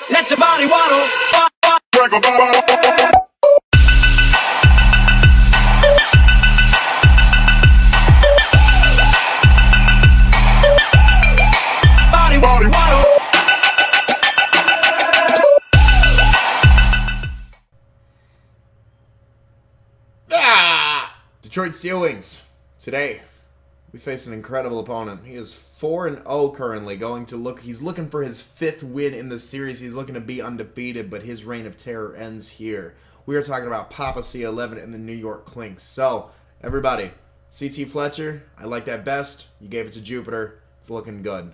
Let your body waddle. Body waddle. Detroit Steel Wings. Today, we face an incredible opponent. He is 4-0 currently, he's looking for his 5th win in the series. He's looking to be undefeated, but his reign of terror ends here. We are talking about Papa C11 and the New York Klinks. So, everybody, CT Fletcher, I like that best. You gave it to Jupiter. It's looking good.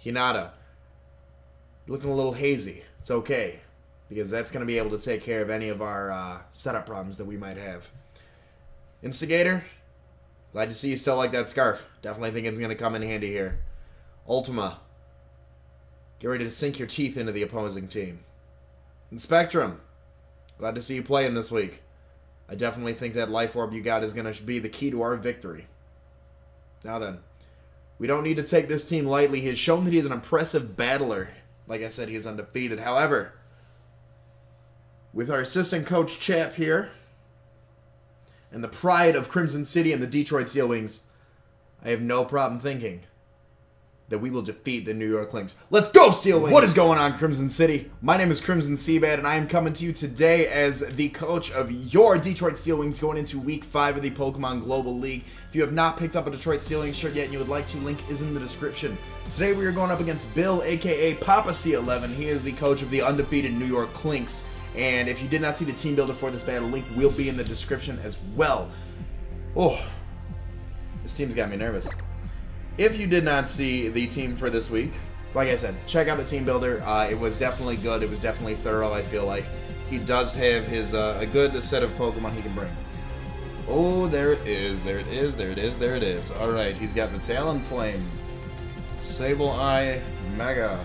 Hinata, you're looking a little hazy. It's okay, because that's going to be able to take care of any of our setup problems that we might have. Instigator, glad to see you still like that scarf. Definitely think it's going to come in handy here. Ultima, get ready to sink your teeth into the opposing team. And Spectrum, glad to see you playing this week. I definitely think that life orb you got is going to be the key to our victory. Now then, we don't need to take this team lightly. He has shown that he is an impressive battler. Like I said, he is undefeated. However, with our assistant coach Chap here, and the pride of Crimson City and the Detroit Steel Wings, I have no problem thinking that we will defeat the New York Klinks. Let's go, Steel Wings! What is going on, Crimson City? My name is Crimson CBAD, and I am coming to you today as the coach of your Detroit Steel Wings going into Week 5 of the Pokemon Global League. If you have not picked up a Detroit Steel Wings shirt yet and you would like to, link is in the description. Today we are going up against Bill, a.k.a. Papa C11. He is the coach of the undefeated New York Klinks. And if you did not see the team builder for this battle, link will be in the description as well. Oh, this team's got me nervous. If you did not see the team for this week, like I said, check out the team builder. It was definitely good. It was definitely thorough, I feel like. He does have his a good set of Pokemon he can bring. Oh, there it is. There it is. There it is. There it is. All right, he's got the Talonflame, Sableye, Mega.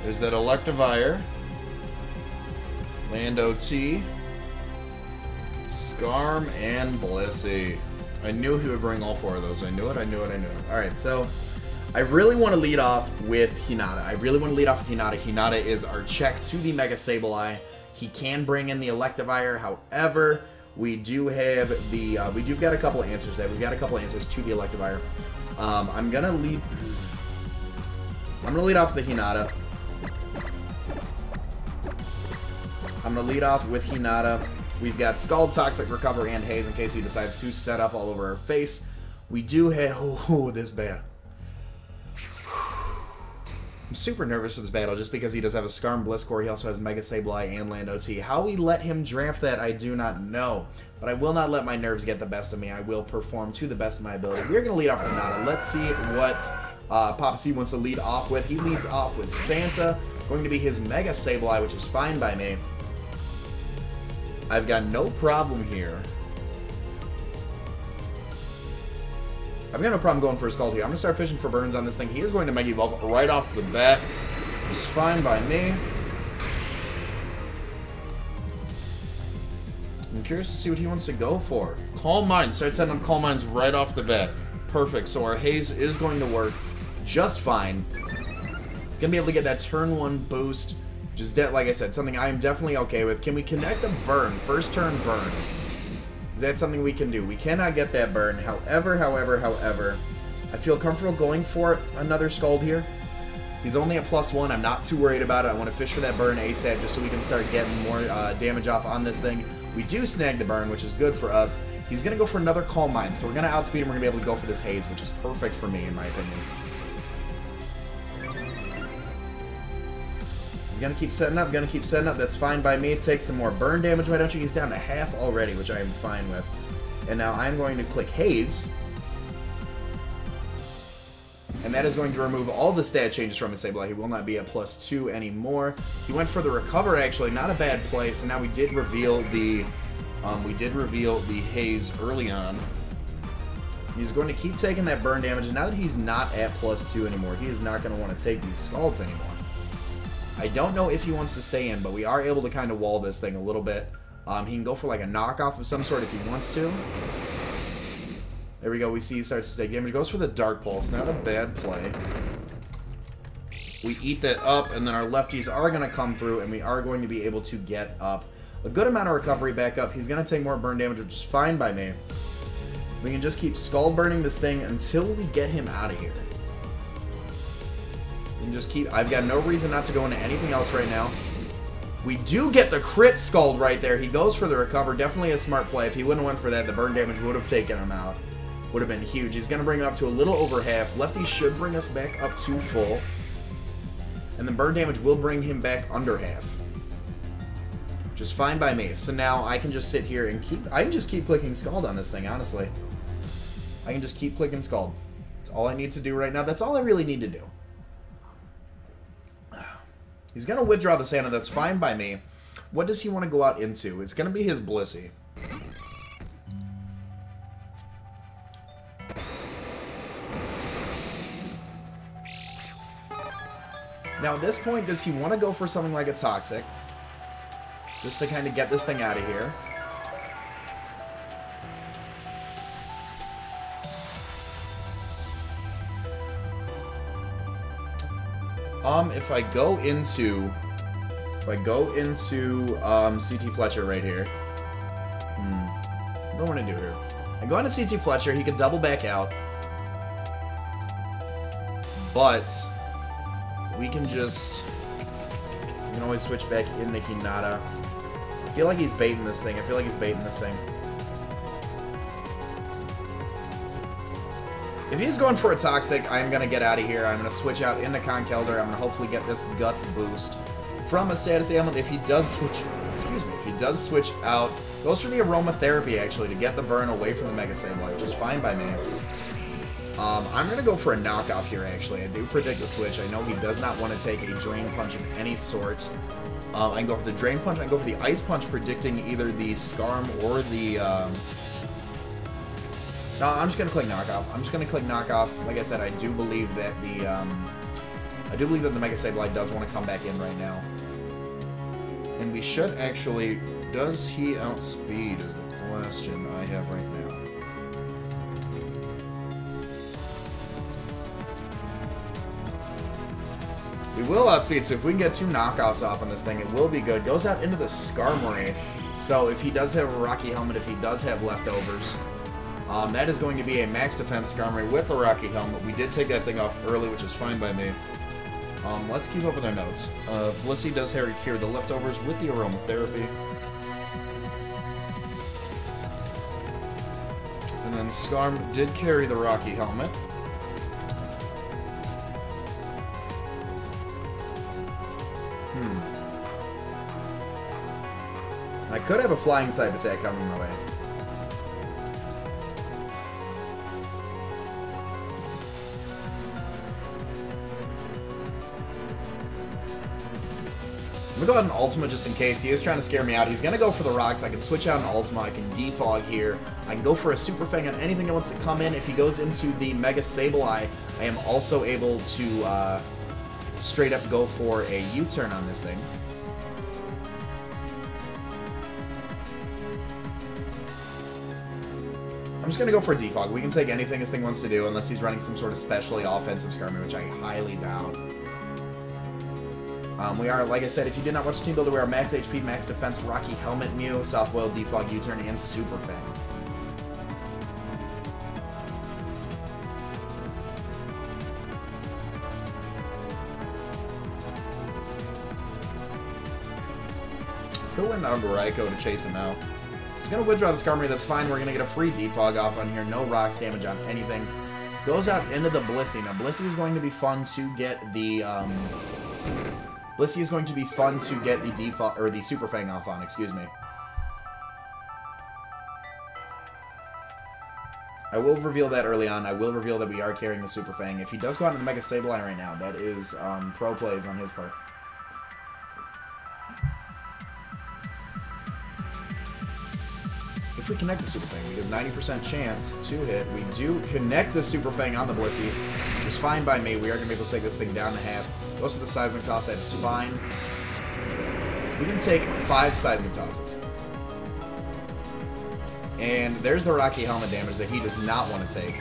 There's that Electivire. Lando T, Skarm, and Blissey. I knew he would bring all 4 of those. I knew it, I knew it, I knew it. Alright, so I really want to lead off with Hinata. Hinata is our check to the Mega Sableye. He can bring in the Electivire. However, we do have the we've got a couple of answers there. We've got a couple of answers to the Electivire. I'm gonna lead off with the Hinata. I'm going to lead off with Hinata. We've got Scald, Toxic, Recover, and Haze in case he decides to set up all over our face. We do have... Oh, this bad. I'm super nervous for this battle just because he does have a Skarm, Blisscore. He also has Mega Sableye and Lando T. How we let him draft that, I do not know. But I will not let my nerves get the best of me. I will perform to the best of my ability. We're going to lead off with Hinata. Let's see what Papa C wants to lead off with. He leads off with Santa. Going to be his Mega Sableye, which is fine by me. I've got no problem here. I've got no problem going for a Scald here. I'm going to start fishing for burns on this thing. He is going to Mega Evolve right off the bat. It's fine by me. I'm curious to see what he wants to go for. Calm Mind. Start setting up Calm Minds right off the bat. Perfect. So our Haze is going to work just fine. It's going to be able to get that turn 1 boost. Just like I said, something I am definitely okay with. Can we connect a burn? First turn burn. Is that something we can do? We cannot get that burn. However, I feel comfortable going for another Scald here. He's only at +1. I'm not too worried about it. I want to fish for that burn ASAP just so we can start getting more damage off on this thing. We do snag the burn, which is good for us. He's going to go for another Calm Mind. So we're going to outspeed him. We're going to be able to go for this Haze, which is perfect for me, in my opinion. Gonna keep setting up, that's fine by me. Take some more burn damage, why don't you? He's down to half already, which I am fine with. And now I'm going to click Haze. And that is going to remove all the stat changes from his Sableye. He will not be at +2 anymore. He went for the Recover, actually, not a bad play. So now we did reveal the Haze early on. He's going to keep taking that burn damage, and now that he's not at +2 anymore, he is not going to want to take these Scalds anymore. I don't know if he wants to stay in, but we are able to kind of wall this thing a little bit. He can go for like a knockoff of some sort if he wants to. There we go. We see he starts to take damage. Goes for the Dark Pulse. Not a bad play. We eat that up, and then our lefties are going to come through, and we are going to be able to get up a good amount of recovery back up. He's going to take more burn damage, which is fine by me. We can just keep skull burning this thing until we get him out of here. We can just keep... I've got no reason not to go into anything else right now. We do get the crit skulled right there. He goes for the recover. Definitely a smart play. If he wouldn't have went for that, the burn damage would have taken him out. Would have been huge. He's going to bring him up to a little over half. Lefty should bring us back up to full. And the burn damage will bring him back under half. Which is fine by me. So now I can just sit here and keep... I can just keep clicking Scald on this thing, honestly. I can just keep clicking Scald. That's all I need to do right now. That's all I really need to do. He's going to withdraw the Santa. That's fine by me. What does he want to go out into? It's going to be his Blissey. Now, at this point, does he want to go for something like a Toxic? Just to kind of get this thing out of here. If I go into CT Fletcher right here. What do I want to do here? I go into CT Fletcher, he could double back out. But we can always switch back into Hinata. I feel like he's baiting this thing. If he's going for a Toxic, I'm going to get out of here. I'm going to switch out into Conkeldurr. I'm going to hopefully get this Guts boost from a status ailment. If he does switch... Excuse me. If he does switch out... Goes for the Aromatherapy, actually, to get the burn away from the Mega Sableye, which is fine by me. I'm going to go for a knockoff here, actually. I do predict the switch. I know he does not want to take a Drain Punch of any sort. I can go for the Drain Punch. I can go for the Ice Punch, predicting either the Scarm or the... No, I'm just gonna click knockoff. Like I said, I do believe that the Mega Sableye does want to come back in right now, and we should actually. Does he outspeed? Is the question I have right now. We will outspeed, so if we can get 2 knockoffs off on this thing, it will be good. Goes out into the Skarmory, so if he does have a Rocky Helmet, if he does have leftovers. That is going to be a max defense Skarmory with a Rocky Helmet. We did take that thing off early, which is fine by me. Let's keep up with our notes. Blissey does cure the leftovers with the Aromatherapy. And then Skarm did carry the Rocky Helmet. I could have a Flying type attack coming my way. I'm gonna go ahead and Ultima just in case. He is trying to scare me out. He's gonna go for the rocks. I can switch out an Ultima. I can defog here. I can go for a Super Fang on anything that wants to come in. If he goes into the Mega Sableye, I am also able to straight up go for a U-turn on this thing. I'm just gonna go for a defog. We can take anything this thing wants to do, unless he's running some sort of specially offensive Skarmory, which I highly doubt. We are, like I said, if you did not watch Team Builder, we are Max HP, Max Defense, Rocky Helmet, Mew, Soft Boil, Defog, U-Turn, and Super Fang. Go in on Raikou to chase him out. He's going to withdraw the Skarmory, that's fine. We're going to get a free defog off on here. No rocks damage on anything. Goes out into the Blissey. Now, Blissey is going to be fun to get the, Blissey is going to be fun to get the defog, or the Super Fang off on, excuse me. I will reveal that early on. I will reveal that we are carrying the Super Fang. If he does go out into the Mega Sableye right now, that is pro plays on his part. If we connect the Super Fang, we have 90% chance to hit. We do connect the Super Fang on the Blissey. It's fine by me. We are going to be able to take this thing down to half. Goes to the Seismic Toss. That is fine. We can take 5 Seismic Tosses. And there's the Rocky Helmet damage that he does not want to take.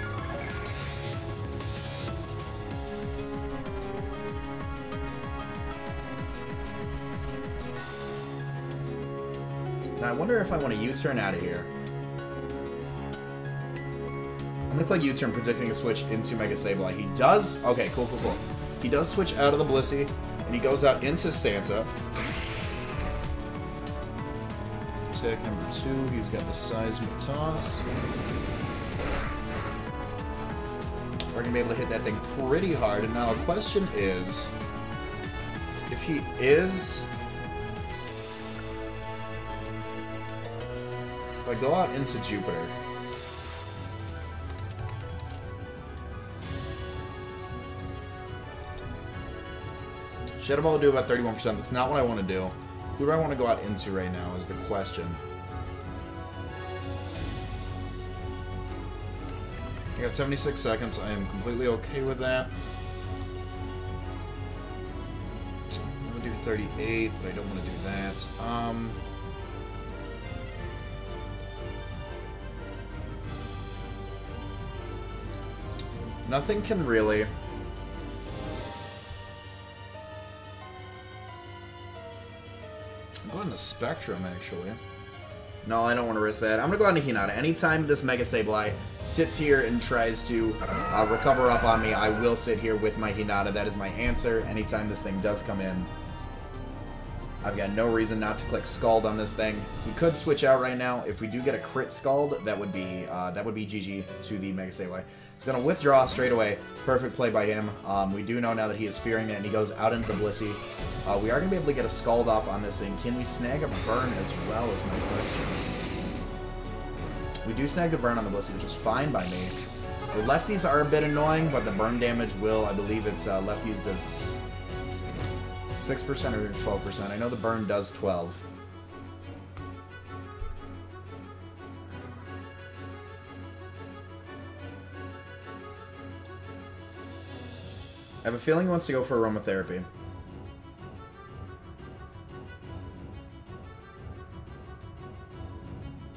Now, I wonder if I want to U-turn out of here. I'm going to click U-turn, predicting a switch into Mega Sableye. He does... Okay, cool, cool, cool. He does switch out of the Blissey, and he goes out into Santa. Tick number 2, he's got the Seismic Toss. We're going to be able to hit that thing pretty hard, and now the question is... If he is... If I go out into Jupiter... Shadow Ball will do about 31%. That's not what I want to do. Who do I want to go out into right now is the question. I got 76 seconds. I am completely okay with that. I'm going to do 38, but I don't want to do that. Nothing can really... Go into Spectrum, actually. No, I don't want to risk that. I'm going to go on to Hinata. Anytime this Mega Sableye sits here and tries to recover up on me, I will sit here with my Hinata. That is my answer. Anytime this thing does come in, I've got no reason not to click Scald on this thing. He could switch out right now. If we do get a crit Scald, that would be GG to the Mega Sableye. He's going to withdraw straight away. Perfect play by him. We do know now that he is fearing it, and he goes out into the Blissey. We are going to be able to get a Scald off on this thing. Can we snag a burn as well is my question. We do snag the burn on the Blissey, which is fine by me. The lefties are a bit annoying, but the burn damage will, I believe it's lefties does 6% or 12%. I know the burn does 12. I have a feeling he wants to go for aromatherapy.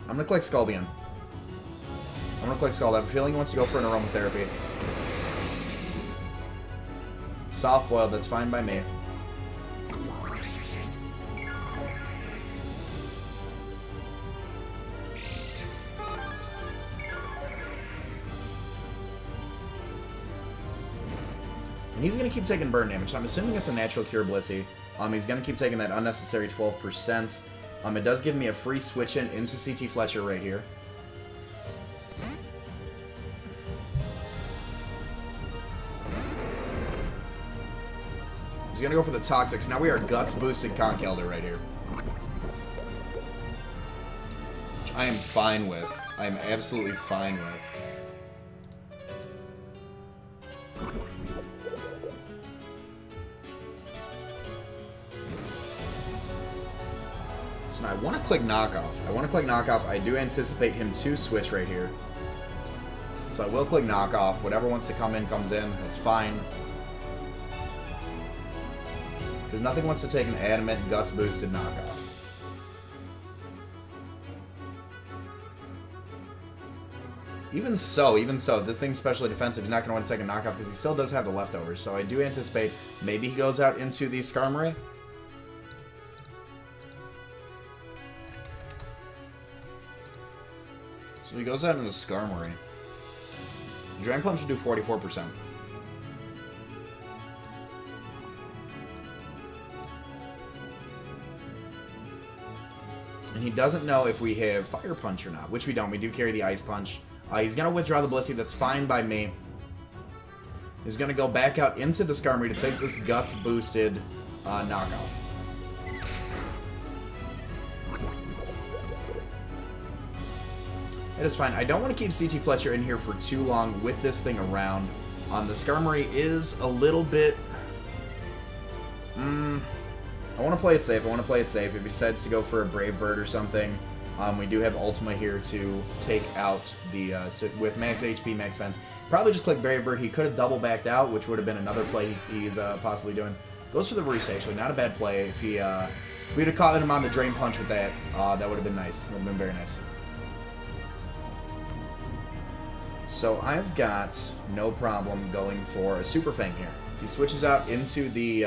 I'm going to click Scald again. I'm going to click Scald. I have a feeling he wants to go for an aromatherapy. Soft boiled, that's fine by me. And he's going to keep taking burn damage, so I'm assuming it's a natural cure Blissey. He's going to keep taking that unnecessary 12%. It does give me a free switch in into CT Fletcher right here. He's going to go for the Toxics. Now we are Guts boosted Conkeldurr right here. Which I am fine with. I am absolutely fine with. So I want to click Knockoff. I do anticipate him to switch right here. So I will click Knockoff. Whatever wants to come in, comes in. That's fine. Because nothing wants to take an Adamant, Guts boosted Knockoff. Even so, the thing's specially defensive. He's not going to want to take a Knockoff because he still does have the leftovers. So I do anticipate maybe he goes out into the Skarmory. So he goes out into the Skarmory. Drain Punch would do 44%. And he doesn't know if we have Fire Punch or not, which we don't. We do carry the Ice Punch. He's going to withdraw the Blissey. That's fine by me. He's going to go back out into the Skarmory to take this Guts-boosted knockoff. It is fine. I don't want to keep CT Fletcher in here for too long with this thing around. The Skarmory is a little bit... I want to play it safe. If he decides to go for a Brave Bird or something, we do have Ultima here to take out the... with max HP, max defense. Probably just click Brave Bird. He could have double backed out, which would have been another play he's possibly doing. Goes for the Roost, actually. Not a bad play. If we'd have caught him on the Drain Punch with that, that would have been nice. That would have been very nice. So I've got no problem going for a Super Fang here. If he switches out into the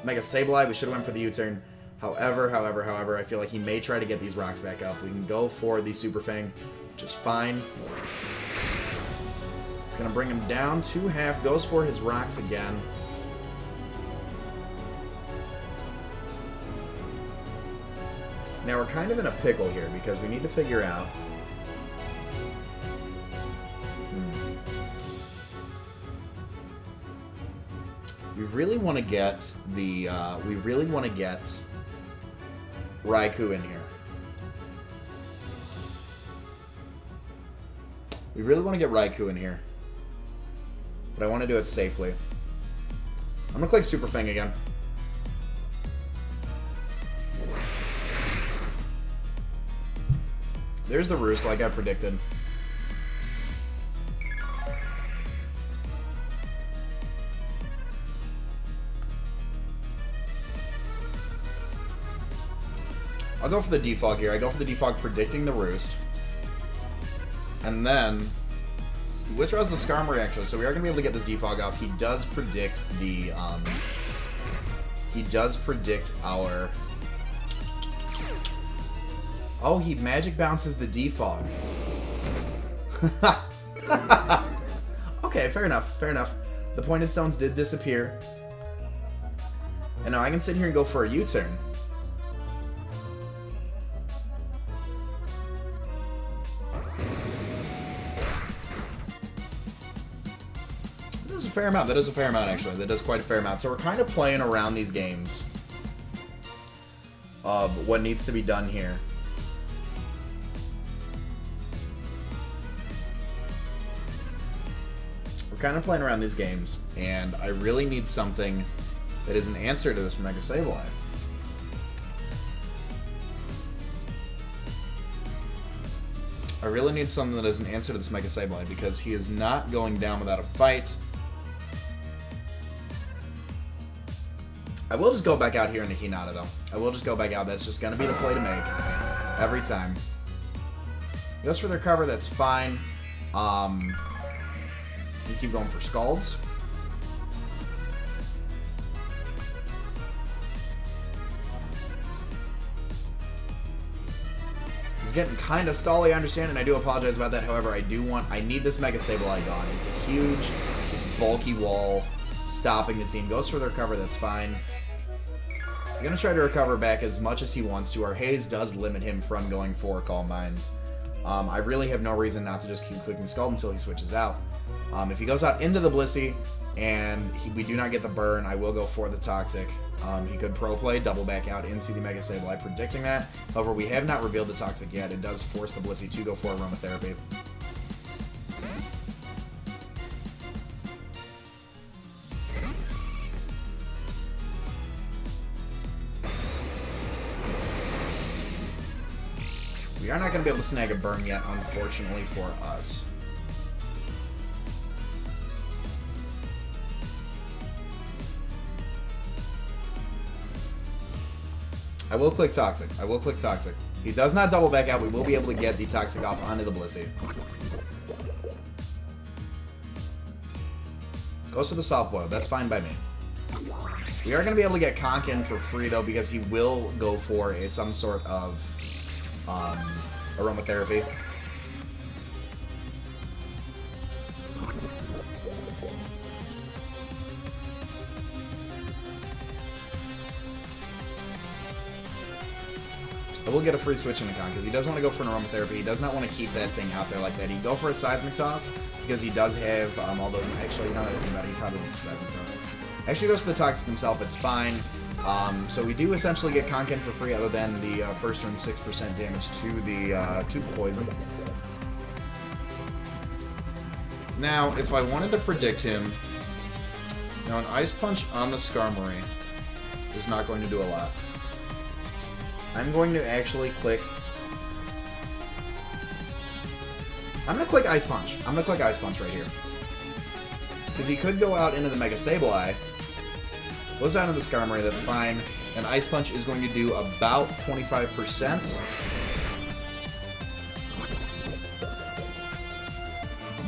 Mega Sableye, we should have went for the U-turn. However, I feel like he may try to get these rocks back up. We can go for the Super Fang, which is fine. It's going to bring him down to half. Goes for his rocks again. Now we're kind of in a pickle here because we need to figure out... We really want to get the... we really want to get Raikou in here. We really want to get Raikou in here. But I want to do it safely. I'm going to click Super Fang again. There's the roost like I predicted. I'll go for the defog here. I go for the defog predicting the roost. And then he withdraws the Skarmory actually, so we are going to be able to get this defog off. He does predict the he does predict our... Oh, he magic bounces the defog. Okay, fair enough, fair enough. The pointed stones did disappear. And now I can sit here and go for a U-turn. That is a fair amount. That is a fair amount, actually. That is quite a fair amount. So we're kind of playing around these games of what needs to be done here. Kind of playing around these games, and I really need something that is an answer to this Mega Sableye. I really need something that is an answer to this Mega Sableye because he is not going down without a fight. I will just go back out here into Hinata though. I will just go back out. That's just going to be the play to make every time. He goes for their cover. That's fine. We keep going for Scalds. He's getting kind of stally, I understand, and I do apologize about that. However, I need this Mega Sableye gone. It's a huge, just bulky wall stopping the team. Goes for the recover, that's fine. He's going to try to recover back as much as he wants to. Our haze does limit him from going for Calm Minds. I really have no reason not to just keep clicking Scald until he switches out. If he goes out into the Blissey and we do not get the burn, I will go for the Toxic. He could Pro Play, double back out into the Mega Sableye, predicting that. However, we have not revealed the Toxic yet. It does force the Blissey to go for Aromatherapy. We are not going to be able to snag a burn yet, unfortunately for us. I will click Toxic. I will click Toxic. He does not double back out. We will be able to get the Toxic off onto the Blissey. Goes to the Soft Boil. That's fine by me. We are going to be able to get Konkin for free, though, because he will go for some sort of Aromatherapy. I will get a free switch in the con because he does want to go for an Aromatherapy. He does not want to keep that thing out there like that. He can go for a Seismic Toss because he does have, although actually, now that I think about it, he probably went for Seismic Toss. Actually goes for the Toxic himself, it's fine. So we do essentially get Konkin for free other than the first turn 6% damage to the Poison. Now, if I wanted to predict him, now an Ice Punch on the Skarmory is not going to do a lot. I'm going to actually click... I'm going to click Ice Punch. I'm going to click Ice Punch right here. Because he could go out into the Mega Sableye. Goes out into the Skarmory, that's fine. And Ice Punch is going to do about 25%.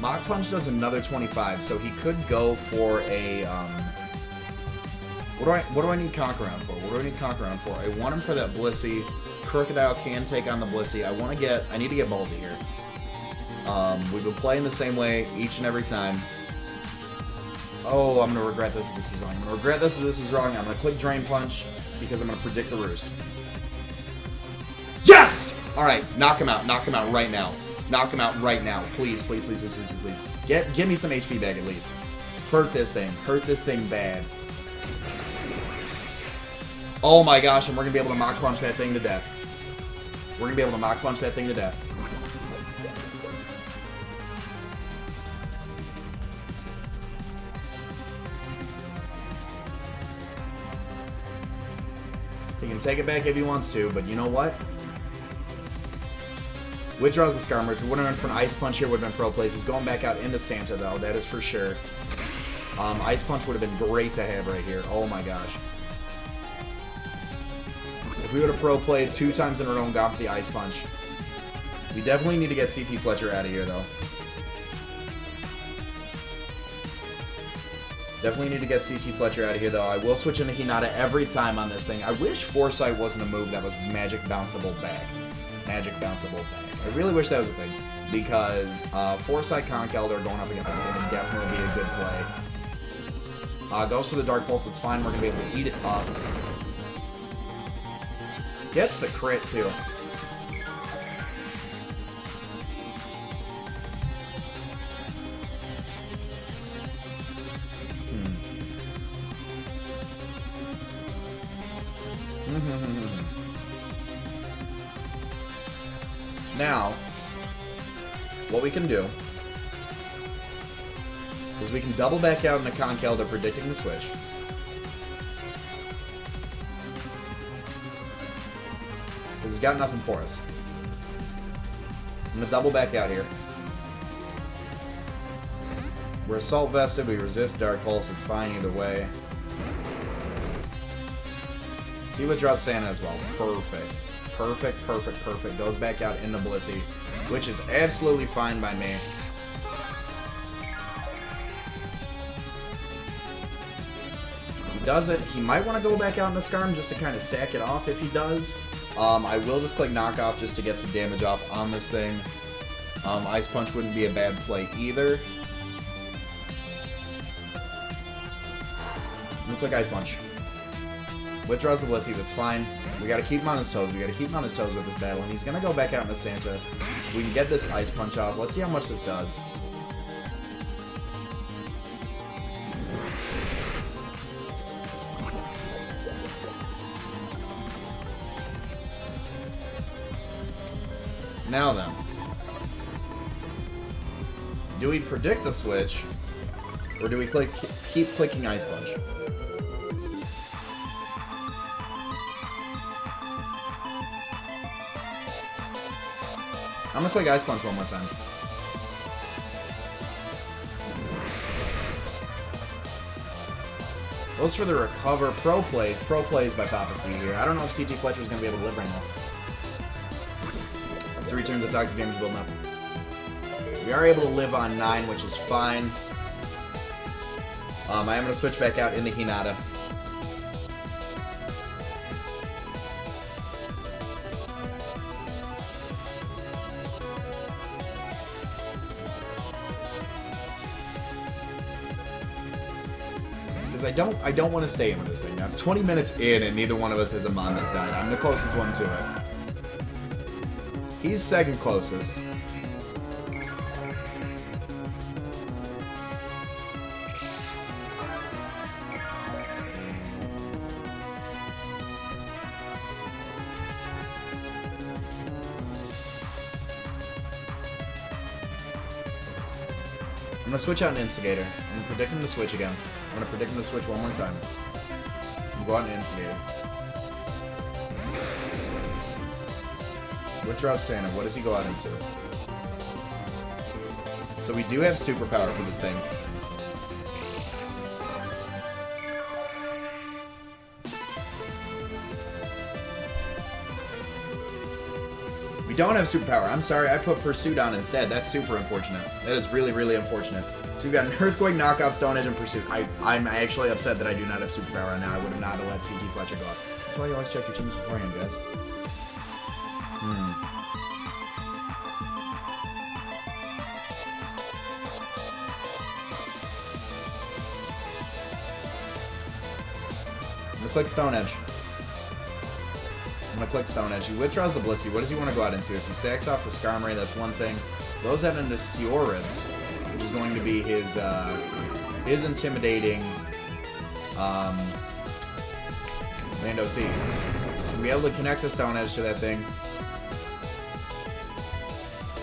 Mach Punch does another 25, so he could go for a... What do I need Conqueror for? What do I need Conqueror for? I want him for that Blissey. Crocodile can take on the Blissey. I need to get Ballsy here. We've been playing the same way each and every time. Oh, I'm gonna regret this if this is wrong. I'm gonna regret this if this is wrong. I'm gonna click Drain Punch because I'm gonna predict the roost. Yes! Alright, knock him out. Knock him out right now. Knock him out right now. Please, please, please, please, please, please. Give me some HP back at least. Hurt this thing. Hurt this thing bad. Oh my gosh, and we're gonna be able to Mach Punch that thing to death. We're gonna be able to Mach Punch that thing to death. He can take it back if he wants to, but you know what? Withdraws the Skarmory. If he would have went for an Ice Punch here, would have been pro plays. He's going back out into Santa, though. That is for sure. Ice Punch would have been great to have right here. Oh my gosh. If we would have pro played 2 times in a row and gone for the Ice Punch. We definitely need to get CT Fletcher out of here, though. Definitely need to get CT Fletcher out of here, though. I will switch into Hinata every time on this thing. I wish Foresight wasn't a move that was Magic Bounceable back. Magic Bounceable back. I really wish that was a thing. Because Foresight Conch Elder going up against this thing would definitely be a good play. Goes to the Dark Pulse. It's fine. We're going to be able to eat it up. Gets the crit, too. Now, what we can do is we can double back out into Conch Elder, predicting the switch. Because he's got nothing for us. I'm going to double back out here. We're Assault Vested, we resist Dark Pulse, it's fine either way. He withdraws Santa as well. Perfect. Perfect, perfect, perfect. Goes back out into Blissey, which is absolutely fine by me. He does it. He might want to go back out in the Skarm just to kind of sack it off if he does. I will just click Knock Off just to get some damage off on this thing. Ice Punch wouldn't be a bad play either. Let me click Ice Punch. Withdraws the Blissey, that's fine. We gotta keep him on his toes. We gotta keep him on his toes with this battle, and he's gonna go back out into Santa. We can get this Ice Punch off. Let's see how much this does. Now then. Do we predict the switch, or do we keep clicking Ice Punch? I'm gonna click Ice Punch one more time. Goes for the Recover. Pro plays by Papa C here. I don't know if CT Fletcher's gonna be able to live right now. That's 3 turns of toxic damage building up. We are able to live on 9, which is fine. I am gonna switch back out into Hinata. I don't want to stay in with this thing. That's 20 minutes in and neither one of us has a Mon that's died. I'm the closest one to it. He's second closest. I'm going to switch out an Instigator. I'm going to predict him to switch again. I'm going to predict him to switch one more time. I'm going to go out an Instigator. Withdraw Santa. What does he go out into? So we do have superpower for this thing. We don't have superpower. I'm sorry, I put Pursuit on instead. That's super unfortunate. That is really, really unfortunate. So we've got an Earthquake, Knockoff, Stone Edge, and Pursuit. I'm actually upset that I do not have Superpower right now. I would have not let CT Fletcher go off. That's why you always check your teams beforehand, guys. I'm gonna click Stone Edge. I'm gonna click Stone Edge. He withdraws the Blissey. What does he want to go out into? If he sacks off the Skarmory, that's one thing. Goes out into Seoris, which is going to be his intimidating Lando T. Should be able to connect the Stone Edge to that thing.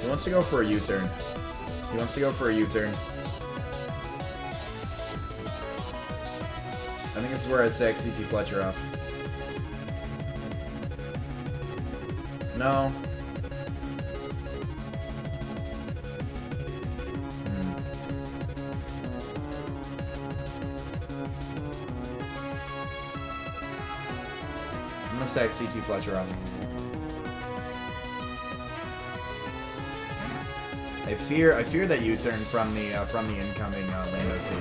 He wants to go for a U-turn. He wants to go for a U-turn. I think this is where I sack CT Fletcher off. No. I'm gonna sack CT Fletcher off. I fear that U-turn from the incoming Lando T.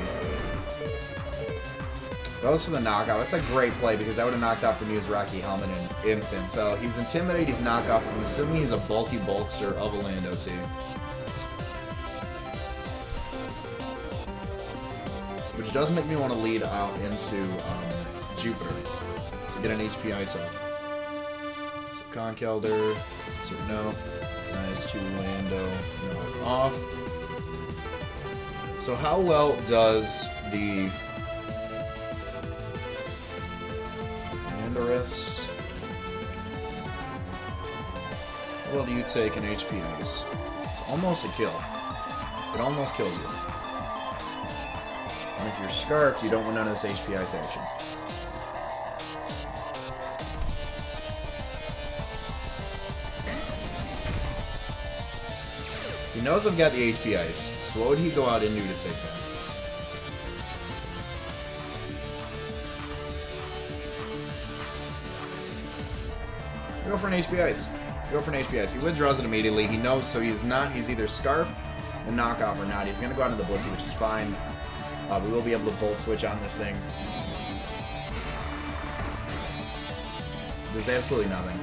Goes for the knockout. That's a great play because that would have knocked off the Muse Rocky Helmet in instant. So he's Intimidate, he's knockoff. I'm assuming he's a bulky bulkster of a Lando T. Which does make me want to lead out into Jupiter to get an HP Ice off. So Conkeldurr, so no. Nice to Lando, knock off. So how well does the Landorus? How well do you take an HP Ice? It's almost a kill. It almost kills you. And if you're Scarfed, you don't want none of this HP Ice action. He knows I've got the HP Ice, so what would he go out into to take that? Go for an HP Ice. Go for an HP Ice. He withdraws it immediately. He knows, so he's either Scarfed and knockoff or not. He's going to go out into the Blissey, which is fine. We will be able to Volt Switch on this thing. There's absolutely nothing.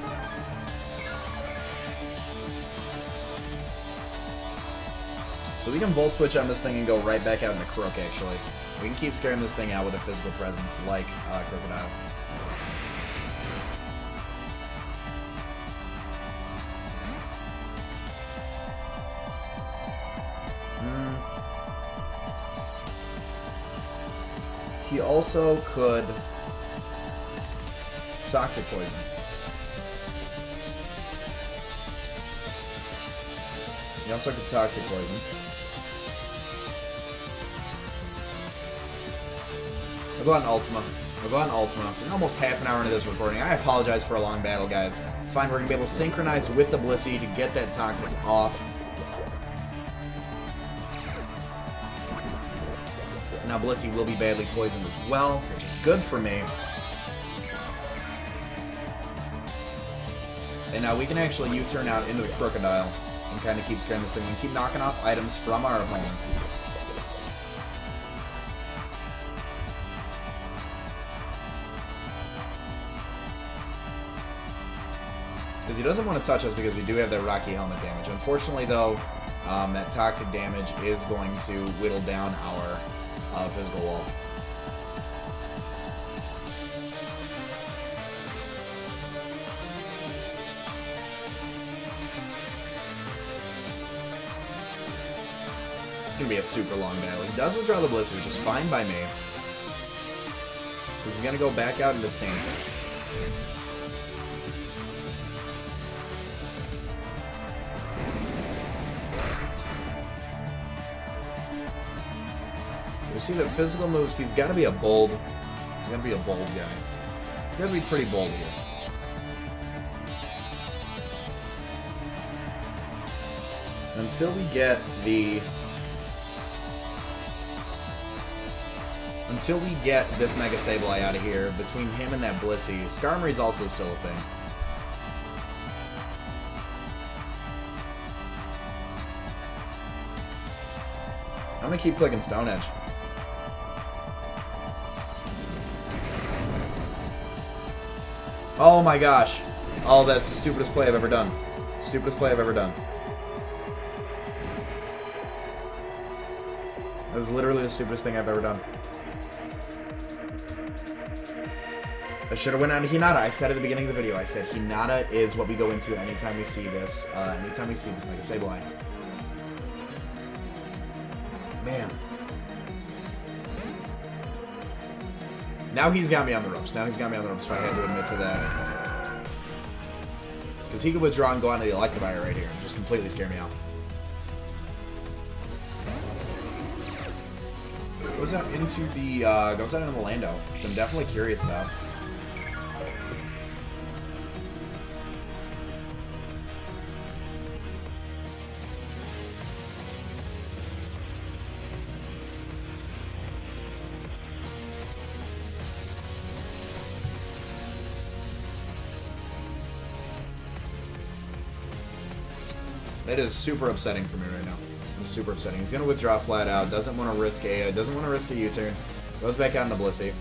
So we can Volt Switch on this thing and go right back out into Crook, actually. We can keep scaring this thing out with a physical presence like Crocodile. He also could Toxic Poison. He also could Toxic Poison. I'll go out in Ultima. We're almost half an hour into this recording. I apologize for a long battle, guys. It's fine. We're going to be able to synchronize with the Blissey to get that Toxic off. So now Blissey will be badly poisoned as well, which is good for me. And now we can actually U-turn out into the Crocodile and kind of keep scaring this thing and keep knocking off items from our opponent. Because he doesn't want to touch us because we do have that Rocky Helmet damage. Unfortunately, though, that toxic damage is going to whittle down our physical wall. It's going to be a super long battle. He does withdraw the Blissey, which is fine by me. Because he's going to go back out into Santa. You see that physical moves, he's got to be a bold. He's got to be a bold guy. He's got to be pretty bold here. Until we get the... Until we get this Mega Sableye out of here, between him and that Blissey, Skarmory's also still a thing. I'm gonna keep clicking Stone Edge. Oh my gosh. Oh, that's the stupidest play I've ever done. Stupidest play I've ever done. That was literally the stupidest thing I've ever done. I should have went on to Hinata. I said at the beginning of the video, I said Hinata is what we go into anytime we see this. Anytime we see this Mega Sableye. Man. Now he's got me on the ropes. Now he's got me on the ropes, so I had to admit to that. Because he could withdraw and go on to the Electivire right here and just completely scare me out. Goes out into the, goes out into Lando, which I'm definitely curious about. That is super upsetting for me right now. It's super upsetting. He's gonna withdraw flat out. Doesn't want to risk a U-turn. Goes back out into Blissey.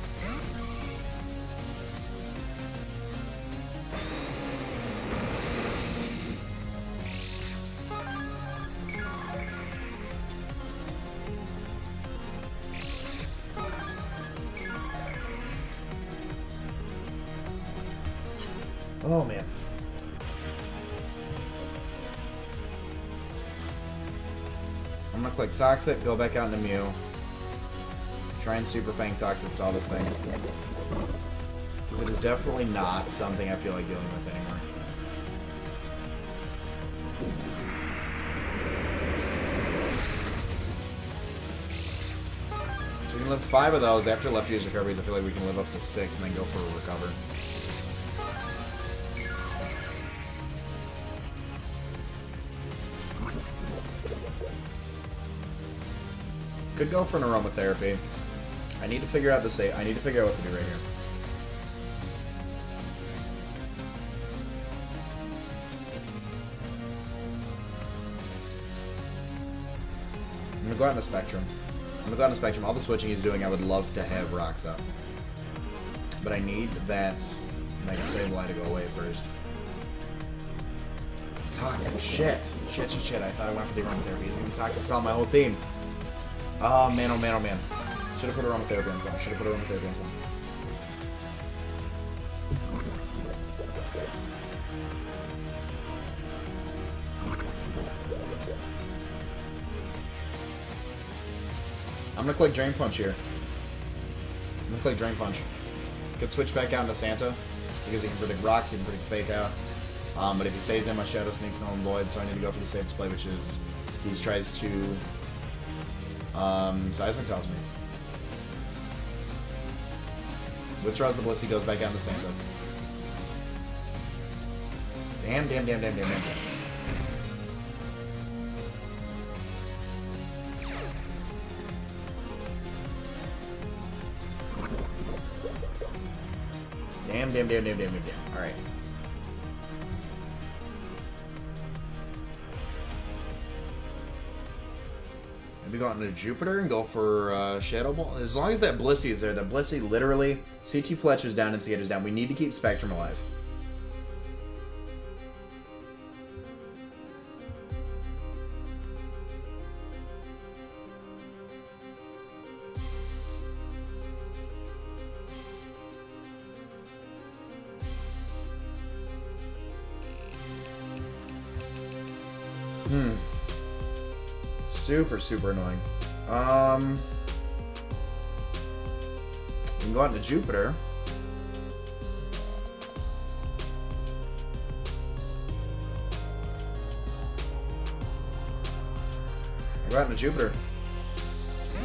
Oh man. I'm gonna click Toxic, go back out into Mew. Try and Super Fang Toxic stall this thing. Because it is definitely not something I feel like dealing with anymore. So we can live 5 of those. After left user recoveries, I feel like we can live up to 6 and then go for a recover. Could go for an aromatherapy. I need to figure out the save. I need to figure out what to do right here. I'm gonna go out in the Spectrum. I'm gonna go out in the Spectrum. All the switching he's doing, I would love to have rocks up. But I need that Mega Sableye to go away first. Toxic. Shit. Shit. I thought I went for the aromatherapy. He's gonna toxic stall my whole team. Oh man, oh man, oh man. Should have put aromatherapy on something. Should have put aromatherapy on something. I'm gonna click Drain Punch here. I'm gonna click Drain Punch. Could switch back out into Santa because he can predict rocks, he can predict Fake Out. But if he stays in, my Shadow Sneak's null and void, so I need to go for the safest play, which is he tries to Seismic tells me. Withdraws the Blissey, goes back out into Santa. Damn. Damn. Alright. Maybe go out into Jupiter and go for Shadow Ball. As long as that Blissey is there, that Blissey literally, CT Fletcher's down and Seator's down. We need to keep Spectrum alive. Super annoying. We can go out to Jupiter. Go out into Jupiter.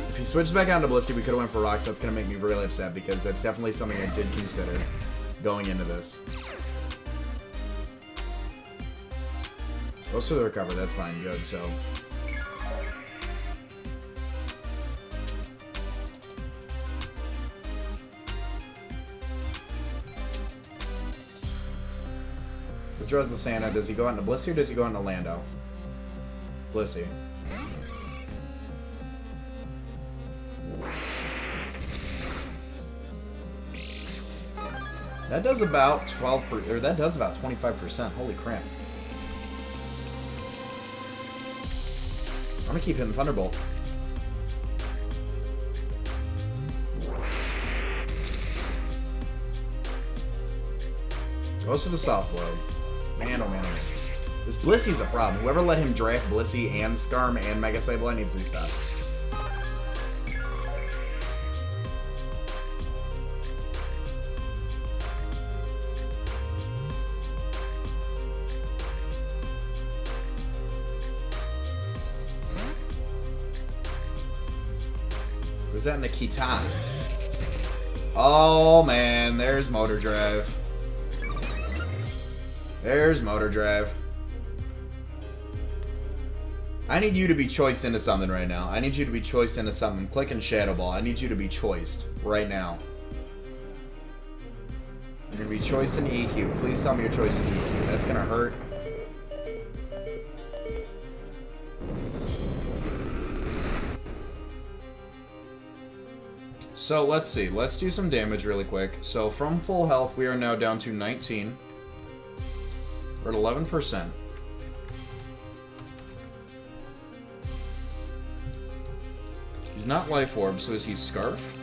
If he switches back out into Blissey, we could have went for rocks. That's going to make me really upset because that's definitely something I did consider going into this. Goes for the recover. That's fine. Good. So. Withdraws the Santa. Does he go out into Blissey or does he go out into Lando? Blissey. That does about 12%, or that does about 25%. Holy crap. I'm gonna keep hitting Thunderbolt. Goes to the soft blow. Man, oh man, oh man. This Blissey's a problem. Whoever let him draft Blissey and Skarm and Mega Sableye needs to be stopped. Where's that Nikita? Oh man, there's Motor Drive. There's Motor Drive. I need you to be choiced into something right now. I need you to be choiced into something. Click and Shadow Ball. I need you to be choiced right now. You're going to be choiced in EQ. Please tell me you're choiced in EQ. That's going to hurt. So let's see. Let's do some damage really quick. So from full health, we are now down to 19. We're at 11%. He's not Life Orb, so is he Scarf?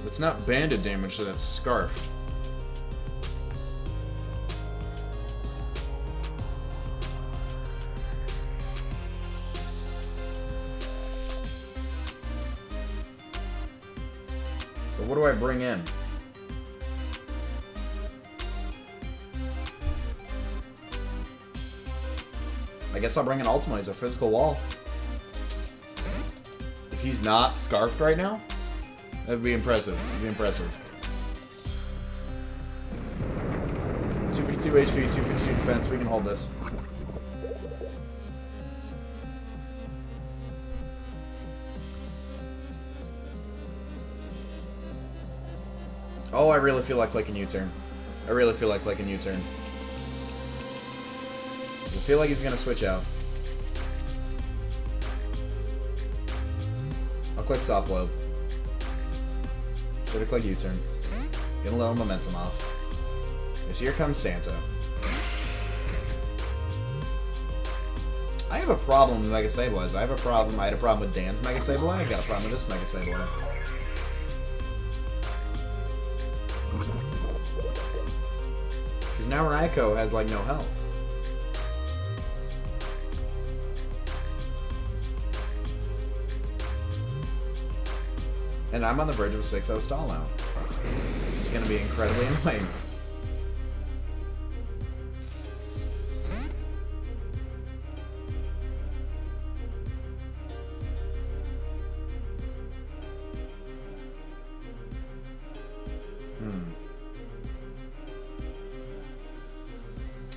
It's not banded damage, so that's Scarfed. But what do I bring in? I guess I'll bring an Ultima as a physical wall. If he's not Scarfed right now, that would be impressive. That would be impressive. 252 HP, 252 defense. We can hold this. Oh, I really feel like clicking U-turn. I really feel like clicking U-turn. I feel like he's gonna switch out. I'll click soft load. Should have clicked U-turn. Get a little momentum off. Yes, here comes Santa. I have a problem with Mega Sableye. I had a problem with Dan's Mega Sableye. I got a problem with this Mega Sableye. Because now Raikou has like no health. And I'm on the verge of a 6-0 stall now. It's going to be incredibly annoying.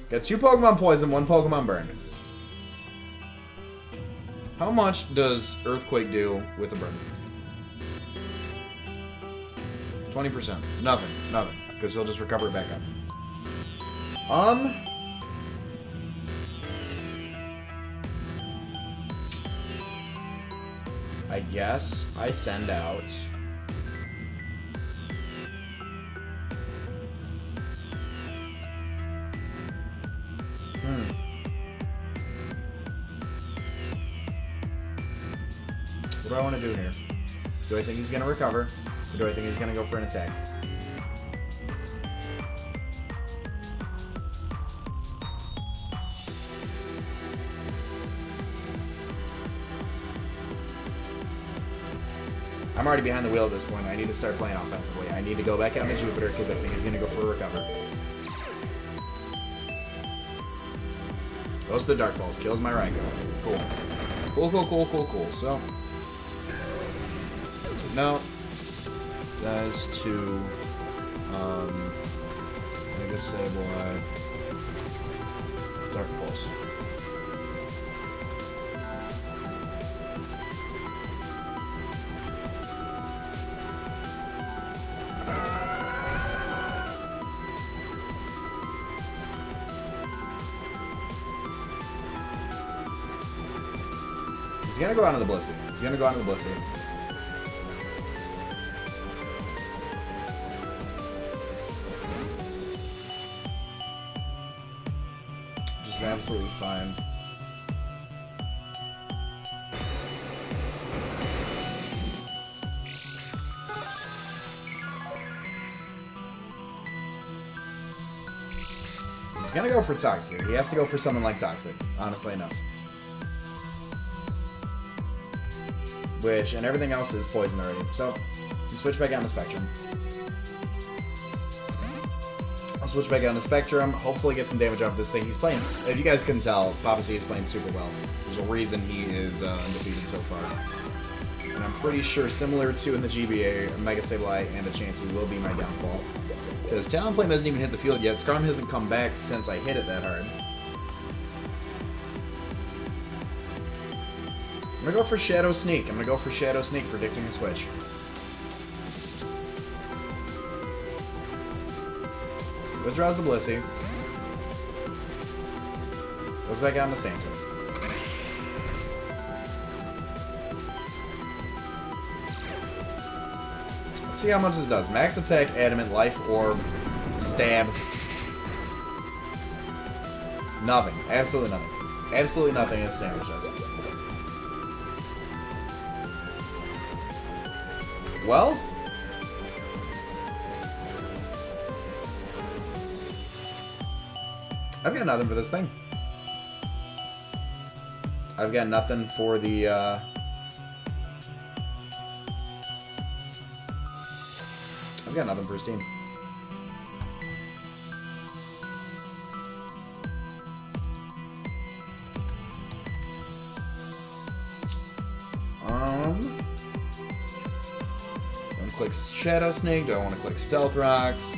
Got 2 Pokemon Poison, 1 Pokemon Burn. How much does Earthquake do with a burn? 20%. Nothing. Nothing. Because he'll just recover it back up. I guess I send out... What do I want to do here? Do I think he's going to recover? Or do I think he's going to go for an attack? I'm already behind the wheel at this point. I need to start playing offensively. I need to go back out to Jupiter because I think he's going to go for a recover. Goes to the Dark Balls. Kills my Raikou. Cool. Cool. So... No. That's 2. Mega Sableye. Dark Pulse. He's gonna go out on the Blissey. He's gonna go out on the Blissey. Which is absolutely fine. He's gonna go for Toxic here. He has to go for something like Toxic, honestly enough. Which, and everything else is poison already. So, you switch back out to Spectrum. I'll switch back out to Spectrum, hopefully get some damage off this thing. He's playing, if you guys couldn't tell, Papa C is playing super well. There's a reason he is undefeated so far. And I'm pretty sure, similar to in the GBA, a Mega Sableye and a Chansey will be my downfall. Because Talonflame hasn't even hit the field yet. Scrum hasn't come back since I hit it that hard. I'm gonna go for Shadow Sneak. I'm gonna go for Shadow Sneak, predicting the switch. Withdraws the Blissey. Goes back out in the Santa. Let's see how much this does. Max attack, adamant, life orb, stab. Nothing. Absolutely nothing. Absolutely nothing its damage does. Well, I've got nothing for this thing. I've got nothing for the, I've got nothing for his team. Click Shadow Snake. Do I want to click Stealth Rocks?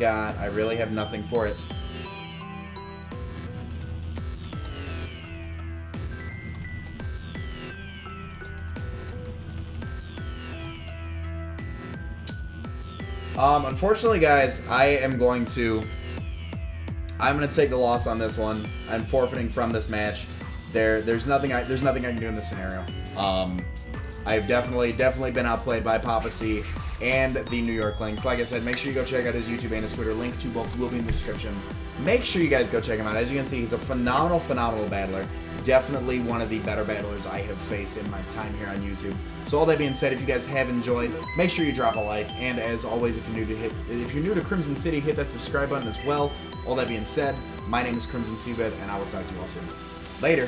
I really have nothing for it. Unfortunately, guys, I'm going to take the loss on this one. I'm forfeiting from this match. There's nothing I can do in this scenario. I've definitely been outplayed by Papa C and the New York Klinks. Like I said, make sure you go check out his YouTube and his Twitter. Link to both will be in the description. Make sure you guys go check him out. As you can see, he's a phenomenal battler. Definitely one of the better battlers I have faced in my time here on YouTube. So all that being said, if you guys have enjoyed, make sure you drop a like. And as always, if you're new to Crimson City, hit that subscribe button as well. All that being said, my name is Crimson CBAD, and I will talk to you all soon. Later.